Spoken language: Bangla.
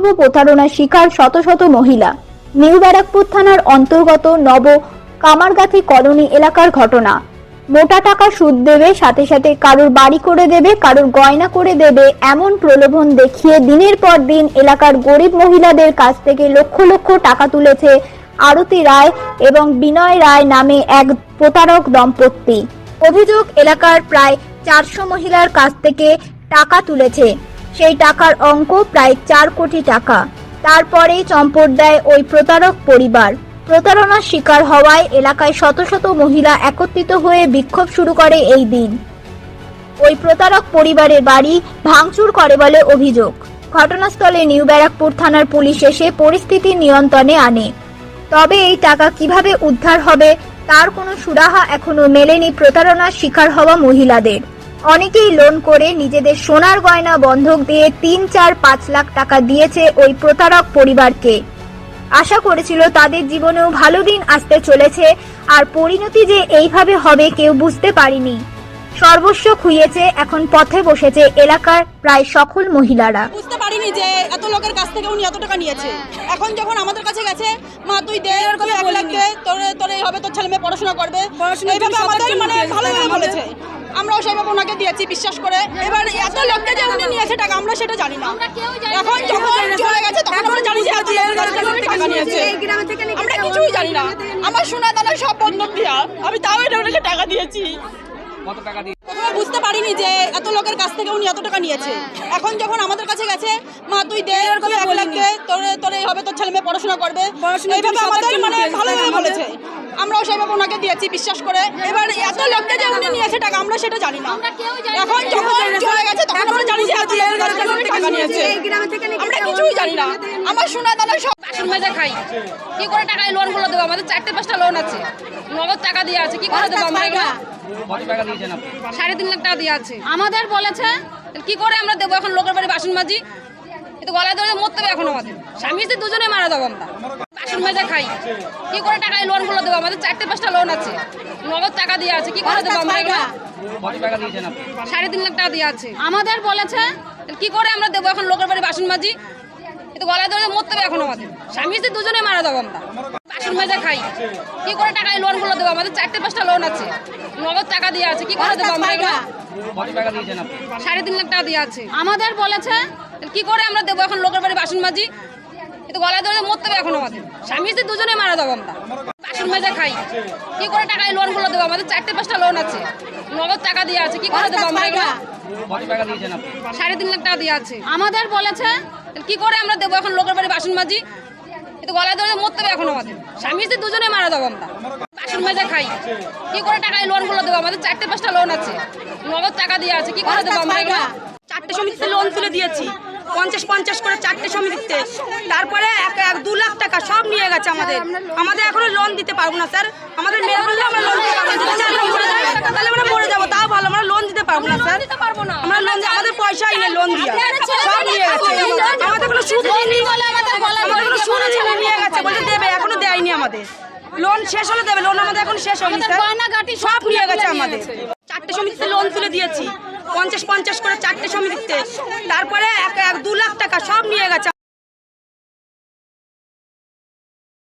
অসংখ্য প্রতারণার শিকার শত শত মহিলা। নিউ ব্যারাকপুর থানার অন্তর্গত নব কামারগাথি কলোনি এলাকার ঘটনা। মোটা টাকা সুদ দেবে, সাথে সাথে কারোর বাড়ি করে দেবে, কারোর গয়না করে দেবে, এমন প্রলোভন দেখিয়ে দিনের পর দিন এলাকার গরিব মহিলাদের কাছ থেকে লক্ষ লক্ষ টাকা তুলেছে আরতি রায় এবং বিনয় রায় নামে এক প্রতারক দম্পতি। অভিযোগ, এলাকার প্রায় 400 মহিলার কাছ থেকে টাকা তুলেছে। সেই টাকার অঙ্ক প্রায় 4 কোটি টাকা। তারপরেই চম্পট দেয় ওই প্রতারক পরিবার। প্রতারণার শিকার হওয়ায় এলাকায় শত শত মহিলা একত্রিত হয়ে বিক্ষোভ শুরু করে এই দিন। ওই প্রতারক পরিবারের বাড়ি ভাঙচুর করে বলে অভিযোগ। ঘটনাস্থলে নিউ ব্যারাকপুর থানার পুলিশ এসে পরিস্থিতি নিয়ন্ত্রণে আনে। তবে এই টাকা কিভাবে উদ্ধার হবে তার কোনো সুরাহা এখনো মেলেনি প্রতারণার শিকার হওয়া মহিলাদের। অনেকেই লোন করে নিজেদের সোনার গয়না বন্ধক দিয়ে 3, 4, 5 লাখ টাকা দিয়েছে ওই প্রতারক পরিবারকে। আশা করেছিল তাদের জীবনেও ভালো দিন আসতে চলেছে, আর পরিণতি যে এইভাবে হবে কেউ বুঝতে পারেনি। সর্বস্ব খুইয়েছে, এখন পথে বসেছে এলাকার প্রায় সকল মহিলারা। বুঝতে পারিনি যে এত লোকের কাছ থেকে উনি এত টাকা নিয়েছে। এখন যখন আমাদের কাছে গেছে, মা তুই দে, তুই 1 লাখ দে, তোর এই হবে, তোর ছেলে মেয়ে পড়াশোনা করবে, এইভাবে আমাদের মানে ভালোভাবে বলেছে। আমরাও সেইভাবে ওনাকে দিয়েছি বিশ্বাস করে। এবার এত লোককে যে উনি নিয়েছে টাকা আমরা সেটা জানি না। এখন যখন চলে গেছে তখন আমরা জানি যে এত লোকের কাছ থেকে টাকা নিয়েছে। আমরা কিছুই জানি না। আমার সোনা দানা সব বন্ধক দিয়া আমি তাও এটা ওনাকে টাকা দিয়েছি। কত টাকা দিয়ে প্রথমে বুঝতে পারিনি যে এত লোকের কাছ থেকে উনি এত টাকা নিয়েছে। এখন যখন আমাদের কাছে গেছে, মা তুই দে, তুই 1 লাখ দে, তোর এই হবে, তোর ছেলে মেয়ে পড়াশোনা করবে, এইভাবে আমাদের মানে ভালোভাবে বলেছে। আমরাও সেইভাবে ওনাকে দিয়েছি বিশ্বাস করে। এবার এত লোককে যে উনি নিয়েছে টাকা আমরা সেটা জানি না। এখন যখন চলে গেছে তখন আমরা জানি যে এত লোকের কাছ থেকে টাকা নিয়েছে। আমরা কিছুই জানি না। আমার সোনা দানা সব বাসন মাজা খাই, কি করে টাকায় লোন গুলো দেবো? আমাদের 4-5টা লোন আছে, নগদ টাকা দিয়ে আছে, কি করে দেবো আমরা এগুলো? কত টাকা দিয়েছেন আপনি? 3.5 লাখ টাকা দিয়ে আছে। আমাদের বলেছে কি করে আমরা দেবো? এখন লোকের বাড়ি বাসন মাজি, কিন্তু গলায় ধরে মরতে হবে এখন আমাদের। স্বামী স্ত্রী দুজনে মারা যাবো আমরা। বাসন মাজা খাই, কি করে টাকায় লোন গুলো দেবো? আমাদের 4-5টা লোন আছে, নগদ টাকা দিয়ে আছে, কি করে দেবো আমরা এগুলো? কত টাকা দিয়েছেন আপনি? 3.5 লাখ টাকা দিয়ে আছে। আমাদের বলেছে কি করে আমরা দেবো? এখন লোকের বাড়ি বাসন মাজি, কিন্তু গলায় ধরে মরতে হবে এখন আমাদের। স্বামী স্ত্রী দুজনে মারা যাবো আমরা। বাসন মাজা খাই, কি করে টাকায় লোন গুলো দেবো? আমাদের 4-5টা লোন আছে, নগদ টাকা দিয়ে আছে, কি করে দেবো আমরা এগুলো? কত টাকা দিয়েছেন আপনি? 3.5 লাখ টাকা দিয়ে আছে। আমাদের বলেছে কি করে আমরা দেবো? এখন লোকের বাড়ি বাসন মাজি, কিন্তু গলায় ধরে মরতে হবে এখন আমাদের। স্বামী স্ত্রী দুজনে মারা যাবো আমরা। বাসন মাজা খাই, কি করে টাকায় লোন গুলো দেবো? আমাদের 4-5টা লোন আছে, নগদ টাকা দিয়ে আছে, কি করে দেবো আমরা এগুলো? কত টাকা দিয়েছেন আপনি? 3.5 লাখ টাকা দিয়ে আছে। আমাদের বলেছে কি করে আমরা দেবো? এখন লোকের বাড়ি বাসন মাজি, কিন্তু গলায় ধরে মরতে হবে এখন আমাদের। স্বামী স্ত্রী দুজনে মারা যাবো আমরা। বাসন মাজা খাই, কি করে টাকায় লোন গুলো দেবো? আমাদের 4-5টা লোন আছে, নগদ টাকা দিয়ে আছে, কি করে দেবো আমরা এগুলো? 4টে সমিতিতে লোন তুলে দিয়েছি, 50-50 করে 4টে সমিতিতে। তারপরে 1-2 লাখ টাকা সব নিয়ে গেছে আমাদের। আমাদের এখনো লোন দিতে পারবো না স্যার। আমাদের মেয়ে বললে আমরা লোন দিতে পারবো না। যদি আমরা মরে যাই তাহলে আমরা মরে যাবো, তাও ভালো। আমরা লোন দিতে পারবো না স্যার। আমরা লোন আমাদের পয়সাই নেই লোন দিয়ে, সব নিয়ে গেছে। আমাদের কোনো সুদ হয়নি, আমাদের কোনো সুদ নিয়ে গেছে, বলতে দেবে, এখনো দেয়নি আমাদের। লোন শেষ হলে দেবে, লোন আমাদের এখন শেষ হয়নি স্যার। সব নিয়ে গেছে আমাদের। 4টে সমিতিতে লোন তুলে দিয়েছি, 50-50 করে 4টে সমিতিতে। তারপরে 1-2 লাখ টাকা সব নিয়ে গেছে